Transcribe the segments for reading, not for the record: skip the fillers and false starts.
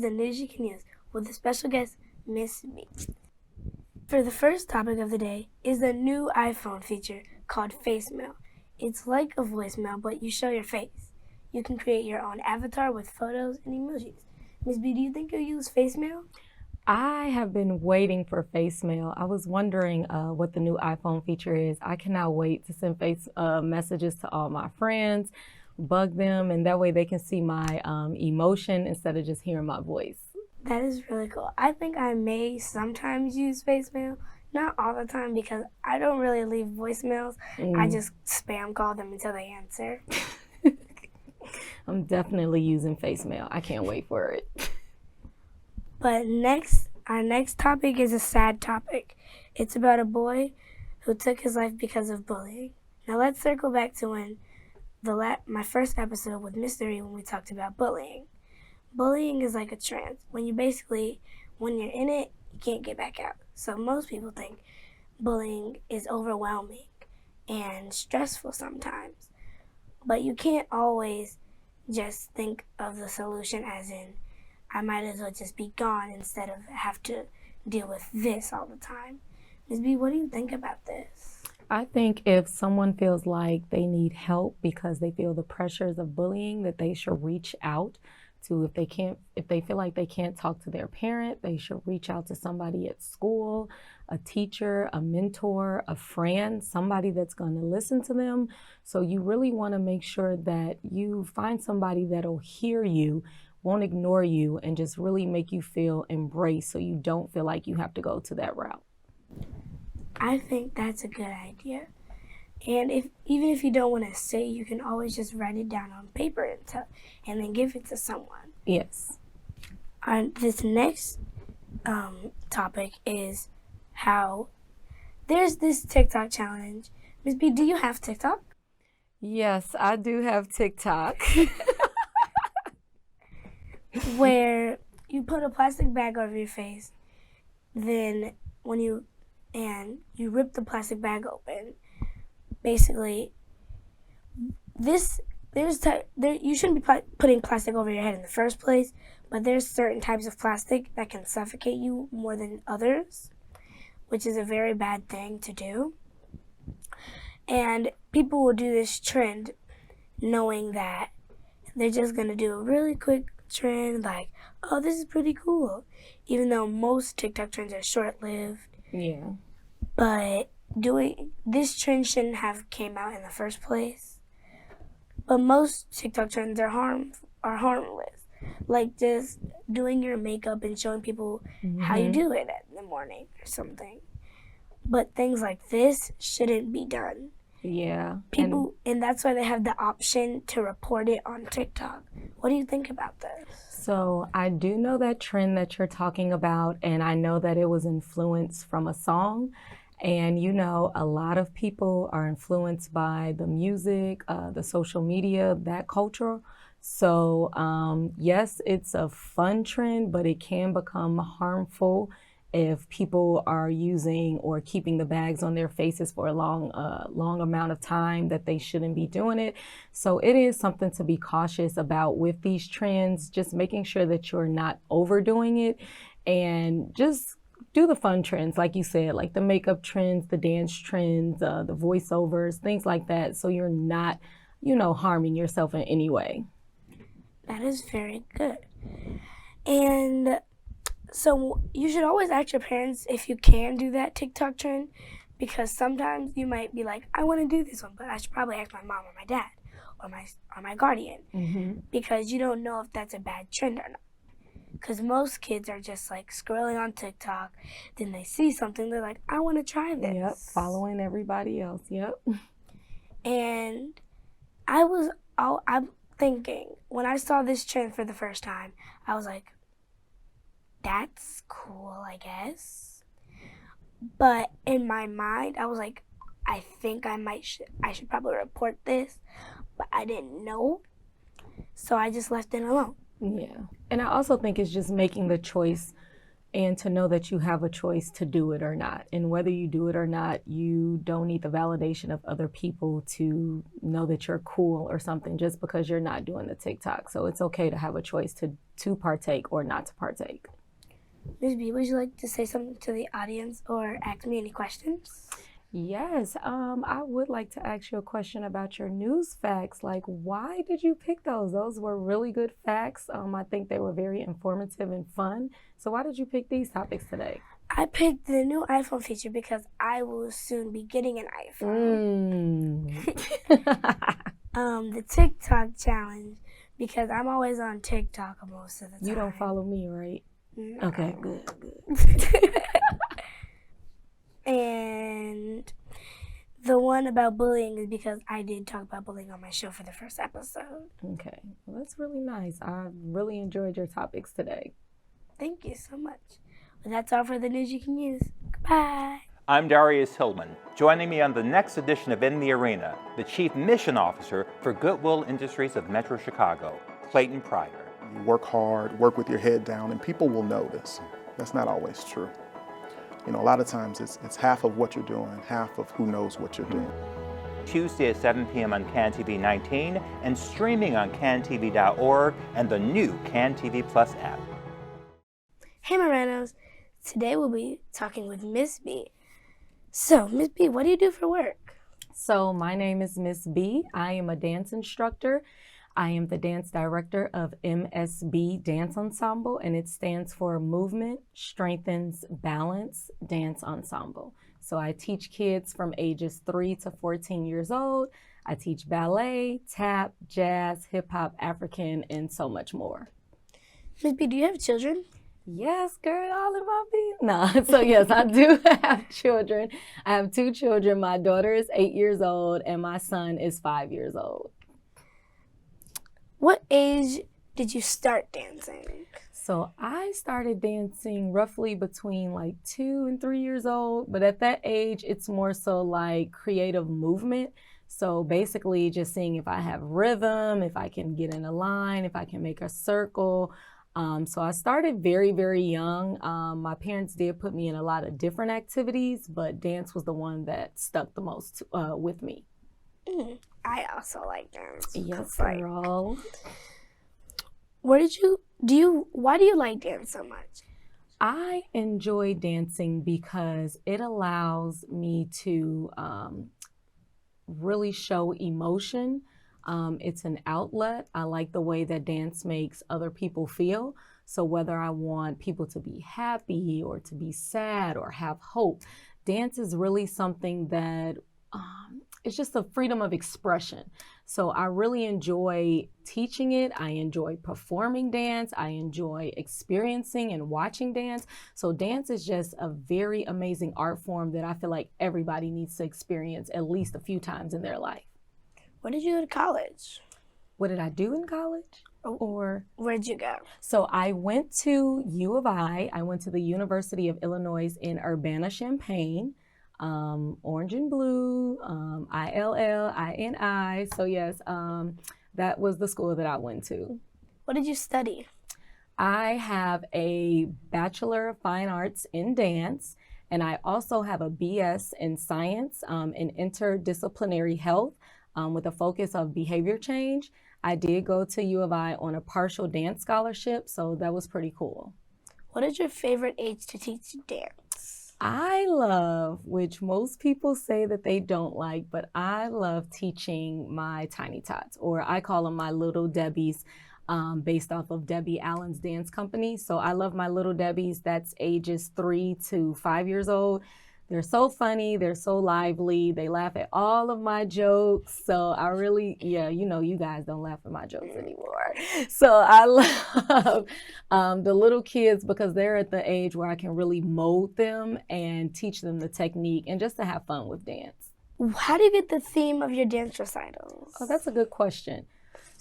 the news you can use with a special guest, Miss B. For the first topic of the day is the new iPhone feature called Face Mail. It's like a voicemail, but you show your face. You can create your own avatar with photos and emojis. Miss B, do you think you'll use Face Mail? I have been waiting for face mail. I was wondering what the new iPhone feature is. I cannot wait to send face messages to all my friends, bug them, and that way they can see my emotion instead of just hearing my voice. That is really cool. I think I may sometimes use Face Mail, not all the time because I don't really leave voicemails. I just spam call them until they answer. I'm definitely using face mail. I can't wait for it. But our next topic is a sad topic. It's about a boy who took his life because of bullying. Now let's circle back to when my first episode with Mystery when we talked about bullying. Bullying is like a trance. When you're in it, you can't get back out. So most people think bullying is overwhelming and stressful sometimes. But you can't always just think of the solution as in, I might as well just be gone instead of have to deal with this all the time. Ms. B, what do you think about this? I think if someone feels like they need help because they feel the pressures of bullying, that they should reach out to, if they feel like they can't talk to their parent, they should reach out to somebody at school, a teacher, a mentor, a friend, somebody that's going to listen to them. So you really want to make sure that you find somebody that'll hear you, won't ignore you, and just really make you feel embraced so you don't feel like you have to go to that route. I think that's a good idea. And even if you don't want to say, you can always just write it down on paper and then give it to someone. Yes. This next topic is how there's this TikTok challenge. Ms. B, do you have TikTok? Yes, I do have TikTok. Where you put a plastic bag over your face, then you rip the plastic bag open. Basically, you shouldn't be putting plastic over your head in the first place, but there's certain types of plastic that can suffocate you more than others, which is a very bad thing to do. And people will do this trend knowing that they're just going to do a really quick trend like, oh, this is pretty cool, even though most TikTok trends are short-lived. Yeah. But this trend shouldn't have came out in the first place. But most TikTok trends are harmless, like just doing your makeup and showing people how you do it in the morning or something. But things like this shouldn't be done. Yeah. And that's why they have the option to report it on TikTok. What do you think about this? So I do know that trend that you're talking about, and I know that it was influenced from a song. And a lot of people are influenced by the music, the social media, that culture. So yes, it's a fun trend, but it can become harmful if people are using or keeping the bags on their faces for a long amount of time that they shouldn't be doing it. So it is something to be cautious about with these trends, just making sure that you're not overdoing it and just do the fun trends, like you said, like the makeup trends, the dance trends, the voiceovers, things like that. So you're not, harming yourself in any way. That is very good. And so you should always ask your parents if you can do that TikTok trend, because sometimes you might be like, I want to do this one, but I should probably ask my mom or my dad or my guardian, because you don't know if that's a bad trend or not. Because most kids are just like scrolling on TikTok, then they see something, they're like, I want to try this. Yep, following everybody else, yep. And I'm thinking, when I saw this trend for the first time, I was like, that's cool, I guess. But in my mind, I was like, I think I should probably report this, but I didn't know. So I just left it alone. Yeah. And I also think it's just making the choice and to know that you have a choice to do it or not. And whether you do it or not, you don't need the validation of other people to know that you're cool or something just because you're not doing the TikTok. So it's okay to have a choice to partake or not to partake. Ms. B, would you like to say something to the audience or ask me any questions? Yes, I would like to ask you a question about your news facts. Like, why did you pick those? Those were really good facts. I think they were very informative and fun. So why did you pick these topics today? I picked the new iPhone feature because I will soon be getting an iPhone. The TikTok challenge because I'm always on TikTok most of the time. You don't follow me, right? No. Okay, good. And the one about bullying is because I did talk about bullying on my show for the first episode. Okay, well, that's really nice. I really enjoyed your topics today. Thank you so much. Well, that's all for the news you can use. Goodbye. I'm Darius Hillman. Joining me on the next edition of In the Arena, the Chief Mission Officer for Goodwill Industries of Metro Chicago, Clayton Pryor. You work hard, work with your head down, and people will notice. That's not always true. You know, a lot of times it's half of what you're doing, half of who knows what you're doing. Tuesday at 7 p.m. on CAN TV 19 and streaming on cantv.org and the new CAN TV Plus app. Hey Moranos, today we'll be talking with Miss B. So, Miss B, what do you do for work? So, my name is Miss B. I am a dance instructor. I am the Dance Director of MSB Dance Ensemble, and it stands for Movement Strengthens Balance Dance Ensemble. So I teach kids from ages 3 to 14 years old. I teach ballet, tap, jazz, hip hop, African, and so much more. Miss B, do you have children? Yes, girl, all in my business. No, so yes, I do have children. I have 2 children. My daughter is 8 years old, and my son is 5 years old. What age did you start dancing? So I started dancing roughly between like 2 and 3 years old, but at that age, it's more so like creative movement. So basically just seeing if I have rhythm, if I can get in a line, if I can make a circle. So I started very, very young. My parents did put me in a lot of different activities, but dance was the one that stuck the most with me. I also like dance. Yes, girl. Why do you like dance so much? I enjoy dancing because it allows me to really show emotion. It's an outlet. I like the way that dance makes other people feel. So whether I want people to be happy or to be sad or have hope, dance is really something that it's just a freedom of expression. So I really enjoy teaching it. I enjoy performing dance. I enjoy experiencing and watching dance. So dance is just a very amazing art form that I feel like everybody needs to experience at least a few times in their life. What did you go to college? What did I do in college? Or where'd you go? So I went to U of I. I went to the University of Illinois in Urbana-Champaign. Orange and blue, ILLINI. So yes, that was the school that I went to. What did you study? I have a Bachelor of Fine Arts in Dance, and I also have a BS in Science in Interdisciplinary Health with a focus of behavior change. I did go to U of I on a partial dance scholarship, so that was pretty cool. What is your favorite age to teach dance? I love, which most people say that they don't like, but I love teaching my tiny tots, or I call them my little Debbies, based off of Debbie Allen's dance company. So I love my little Debbies. That's ages 3 to 5 years old. They're so funny. They're so lively. They laugh at all of my jokes. So I really, you guys don't laugh at my jokes anymore. So I love the little kids because they're at the age where I can really mold them and teach them the technique and just to have fun with dance. How do you get the theme of your dance recitals? Oh, that's a good question.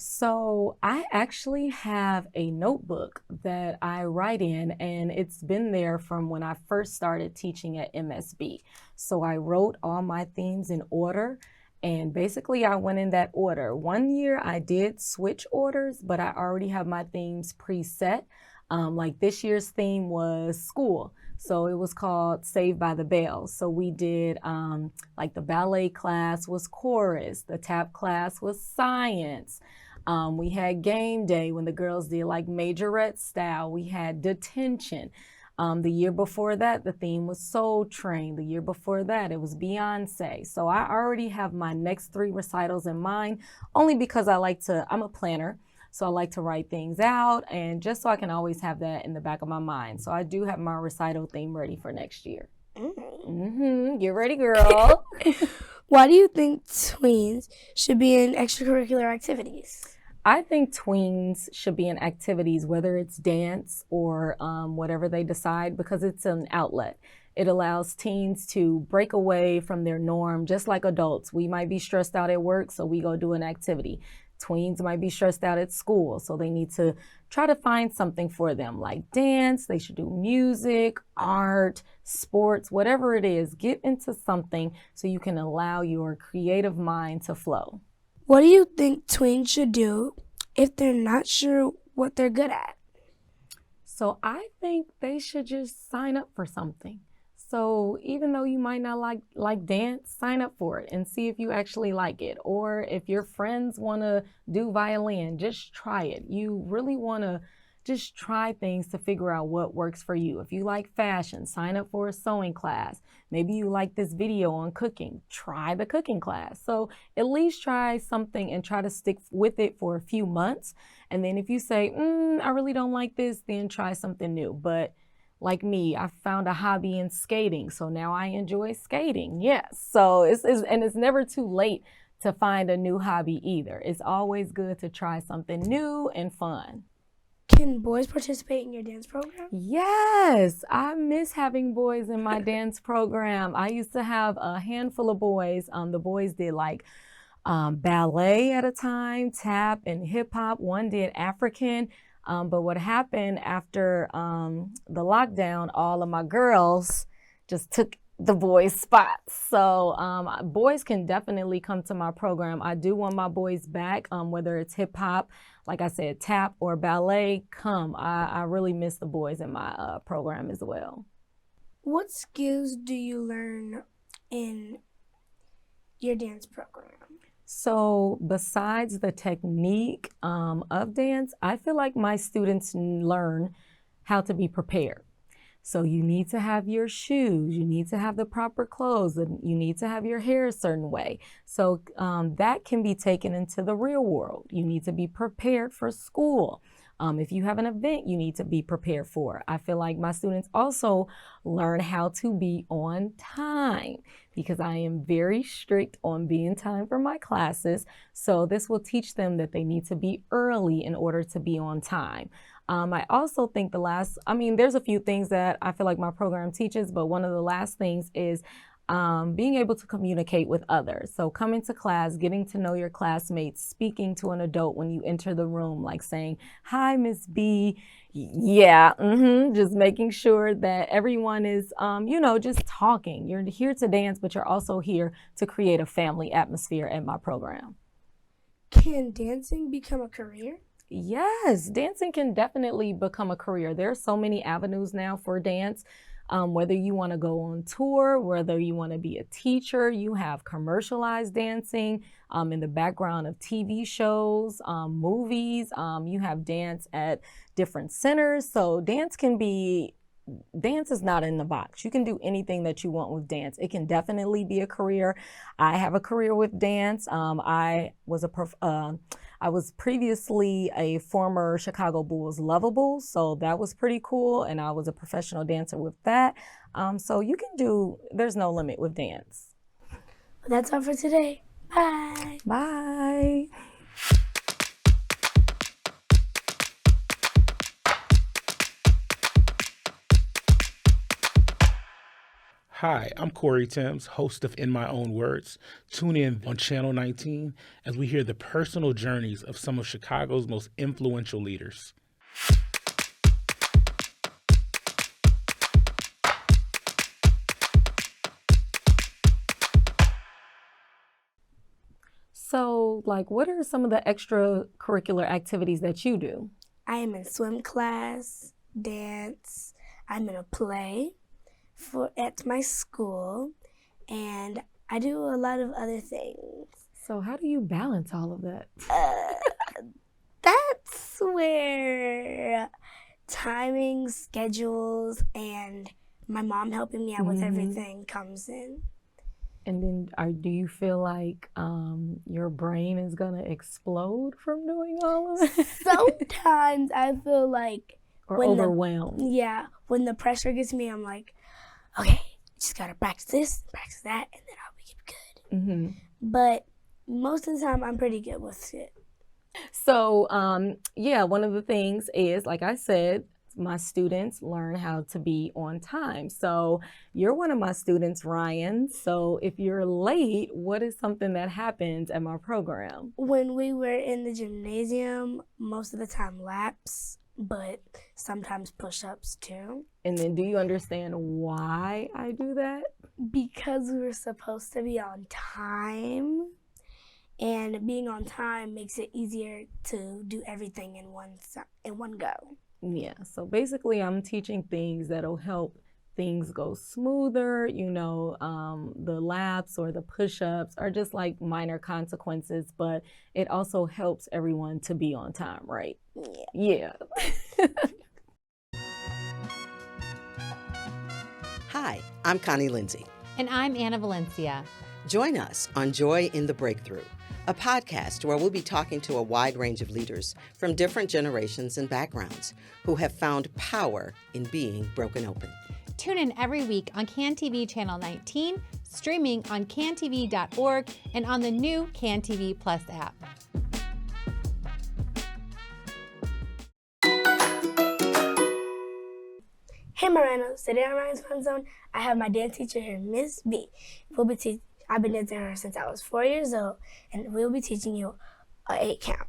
So I actually have a notebook that I write in, and it's been there from when I first started teaching at MSB. So I wrote all my themes in order, and basically I went in that order. One year I did switch orders, but I already have my themes preset. Like this year's theme was school. So it was called Saved by the Bell. So we did like the ballet class was chorus, the tap class was science. We had game day when the girls did like majorette style. We had detention. The year before that, the theme was Soul Train. The year before that, it was Beyonce. So I already have my next 3 recitals in mind, only because I'm a planner. So I like to write things out, and just so I can always have that in the back of my mind. So I do have my recital theme ready for next year. Get ready, girl. Why do you think tweens should be in extracurricular activities? I think tweens should be in activities, whether it's dance or whatever they decide, because it's an outlet. It allows teens to break away from their norm, just like adults. We might be stressed out at work, so we go do an activity. Tweens might be stressed out at school, so they need to try to find something for them, like dance. They should do music, art, sports, whatever it is. Get into something so you can allow your creative mind to flow. What do you think tweens should do if they're not sure what they're good at? So I think they should just sign up for something. So even though you might not like dance, sign up for it and see if you actually like it. Or if your friends want to do violin, just try it. You really want to just try things to figure out what works for you. If you like fashion, sign up for a sewing class. Maybe you like this video on cooking, try the cooking class. So at least try something and try to stick with it for a few months. And then if you say, I really don't like this, then try something new. But like me, I found a hobby in skating, so now I enjoy skating. Yes, so it's never too late to find a new hobby either. It's always good to try something new and fun. Can boys participate in your dance program? Yes, I miss having boys in my dance program. I used to have a handful of boys. The boys did like ballet at a time, tap and hip hop. One did African. But what happened after the lockdown, all of my girls just took the boys' spots. So boys can definitely come to my program. I do want my boys back, whether it's hip hop, like I said, tap or ballet, come. I really miss the boys in my program as well. What skills do you learn in your dance program? So besides the technique of dance, I feel like my students learn how to be prepared. So you need to have your shoes, you need to have the proper clothes, and you need to have your hair a certain way. So that can be taken into the real world. You need to be prepared for school. If you have an event you need to be prepared for. I feel like my students also learn how to be on time because I am very strict on being time for my classes. So this will teach them that they need to be early in order to be on time. I also think there's a few things that I feel like my program teaches, but one of the last things is being able to communicate with others. So coming to class, getting to know your classmates, speaking to an adult when you enter the room, like saying, "Hi, Miss B." Yeah, just making sure that everyone is, just talking. You're here to dance, but you're also here to create a family atmosphere at my program. Can dancing become a career? Yes, dancing can definitely become a career. There are so many avenues now for dance. Whether you want to go on tour, whether you want to be a teacher, you have commercialized dancing in the background of TV shows, movies. You have dance at different centers. So dance is not in the box. You can do anything that you want with dance. It can definitely be a career. I have a career with dance. I was previously a former Chicago Bulls Lovable, so that was pretty cool, and I was a professional dancer with that. So there's no limit with dance. That's all for today. Bye. Bye. Hi, I'm Corey Timms, host of In My Own Words. Tune in on Channel 19 as we hear the personal journeys of some of Chicago's most influential leaders. So, what are some of the extracurricular activities that you do? I am in swim class, dance. I'm in a play at my school, and I do a lot of other things. So how do you balance all of that? that's where timing, schedules, and my mom helping me out with everything comes in. And then do you feel like your brain is going to explode from doing all of it? Sometimes I feel like Or overwhelmed? When the pressure gets me, I'm like, okay, just gotta practice this, practice that, and then I'll be good. Mm-hmm. But most of the time, I'm pretty good with it. So, one of the things is, like I said, my students learn how to be on time. So you're one of my students, Ryan. So if you're late, what is something that happens at my program? When we were in the gymnasium, most of the time laps, but sometimes push-ups too. And then do you understand why I do that? Because we were supposed to be on time. And being on time makes it easier to do everything in one go. Yeah, so basically I'm teaching things that'll help things go smoother. The laps or the push-ups are just like minor consequences, but it also helps everyone to be on time, right? Yeah. Hi, I'm Connie Lindsay. And I'm Anna Valencia. Join us on Joy in the Breakthrough, a podcast where we'll be talking to a wide range of leaders from different generations and backgrounds who have found power in being broken open. Tune in every week on CAN TV Channel 19, streaming on cantv.org, and on the new CAN TV Plus app. Hey Moranos, today on Ryan's Fun Zone, I have my dance teacher here, Miss B. I've been dancing her since I was 4 years old, and we'll be teaching you an 8 count.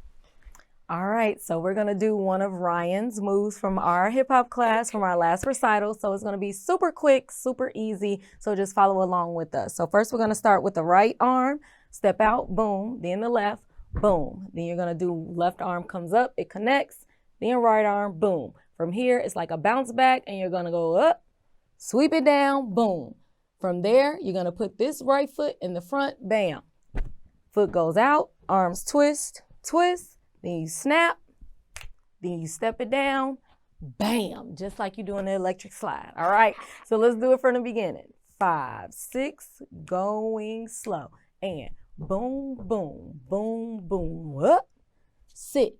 All right, so we're gonna do one of Ryan's moves from our hip hop class from our last recital. So it's gonna be super quick, super easy. So just follow along with us. So first we're gonna start with the right arm, step out, boom, then the left, boom. Then you're gonna do left arm comes up, it connects, then right arm, boom. From here, it's like a bounce back, and you're gonna go up, sweep it down, boom. From there, you're gonna put this right foot in the front, bam. Foot goes out, arms twist, twist, then you snap, then you step it down, bam, just like you do in the electric slide, all right? So let's do it from the beginning. 5, 6, going slow, and boom, boom, boom, boom, up, sit,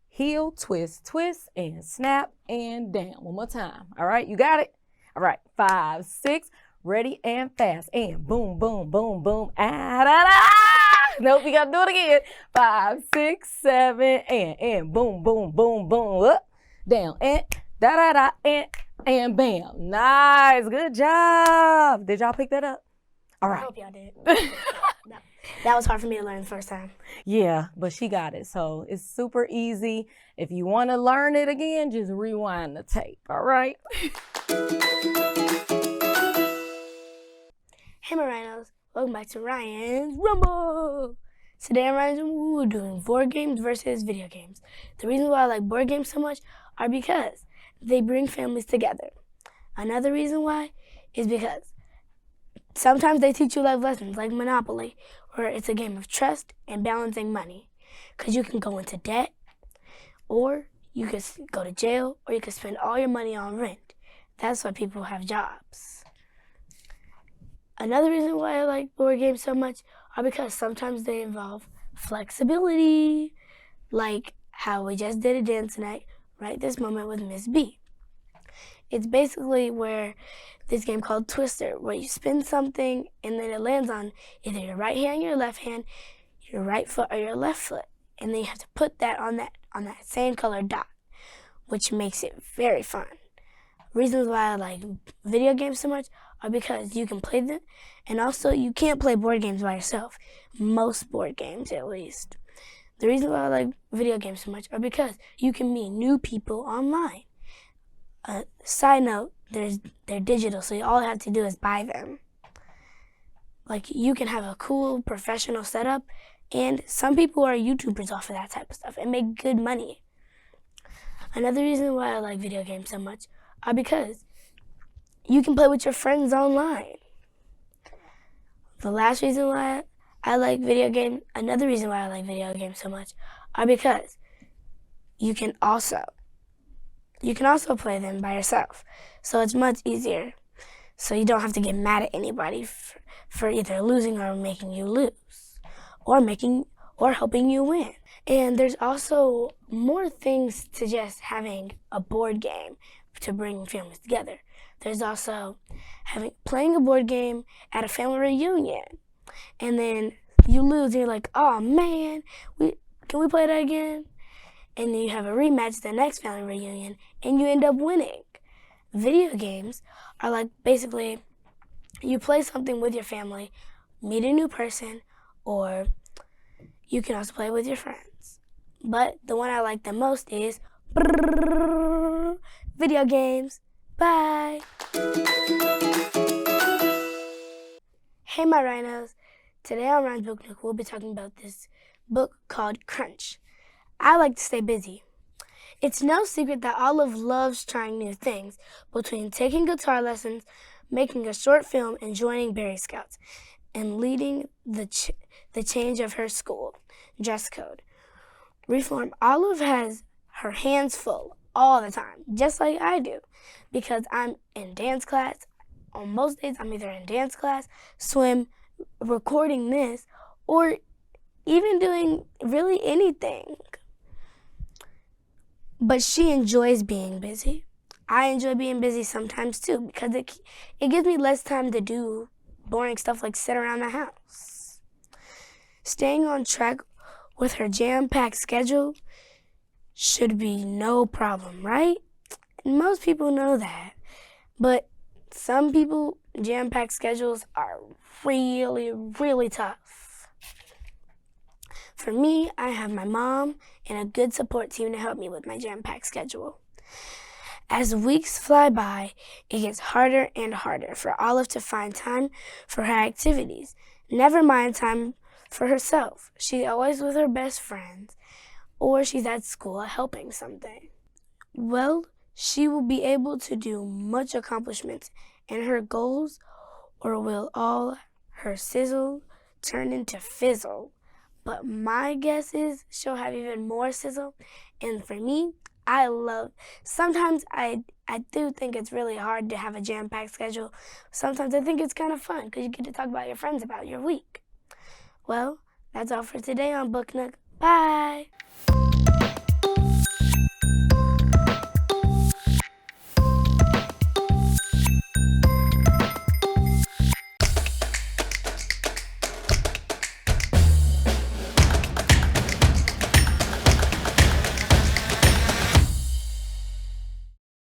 heel, twist, twist, and snap, and down. One more time, all right? You got it? All right, 5, 6, ready and fast, and boom, boom, boom, boom, ah, da, da. Nope, we gotta do it again. 5, 6, 7, and boom, boom, boom, boom, up, down, and da, da, da, and bam. Nice, good job. Did y'all pick that up? All right. I hope y'all did. That was hard for me to learn the first time. Yeah, but she got it. So it's super easy. If you want to learn it again, just rewind the tape, all right? Hey Moranos, welcome back to Ryan's Rumble. Today on Ryan's Rumble, we're doing board games versus video games. The reason why I like board games so much are because they bring families together. Another reason why is because sometimes they teach you life lessons like Monopoly, where it's a game of trust and balancing money. Because you can go into debt, or you could go to jail, or you could spend all your money on rent. That's why people have jobs. Another reason why I like board games so much are because sometimes they involve flexibility, like how we just did a dance tonight, right this moment with Miss B. It's basically where this game called Twister, where you spin something and then it lands on either your right hand, your left hand, your right foot, or your left foot. And then you have to put that on that same color dot, which makes it very fun. Reasons why I like video games so much are because you can play them, and also you can't play board games by yourself. Most board games, at least. The reason why I like video games so much are because you can meet new people online. Side note, they're digital, so all you have to do is buy them. Like, you can have a cool professional setup, and some people are YouTubers off of that type of stuff and make good money. Another reason why I like video games so much are because you can play with your friends online. The last reason why I like video games, another reason why I like video games so much are because you can also play them by yourself. So it's much easier. So you don't have to get mad at anybody for either losing or making you lose, or helping you win. And there's also more things to just having a board game to bring families together. There's also playing a board game at a family reunion, and then you lose and you're like, oh man, can we play that again? And then you have a rematch the next family reunion and you end up winning. Video games are like basically you play something with your family, meet a new person, or you can also play with your friends. But the one I like the most is video games. Bye. Hey, my rhinos. Today on Ryan's Book Nook, we'll be talking about this book called Crunch. I like to stay busy. It's no secret that Olive loves trying new things, between taking guitar lessons, making a short film, and joining Berry Scouts, and leading the change of her school dress code. Reform. Olive has her hands full all the time, just like I do, because I'm in dance class. On most days, I'm either in dance class, swim, recording this, or even doing really anything. But she enjoys being busy. I enjoy being busy sometimes too, because it gives me less time to do boring stuff like sit around the house. Staying on track with her jam-packed schedule should be no problem, right? And most people know that. But some people, jam-packed schedules are really, really tough. For me, I have my mom and a good support team to help me with my jam-packed schedule. As weeks fly by, it gets harder and harder for Olive to find time for her activities, never mind time for herself. She's always with her best friends, or she's at school helping something. Well, she will be able to do much accomplishments in her goals, or will all her sizzle turn into fizzle? But my guess is she'll have even more sizzle. And for me, sometimes I do think it's really hard to have a jam-packed schedule. Sometimes I think it's kind of fun because you get to talk about your friends about your week. Well, that's all for today on Book Nook. Bye!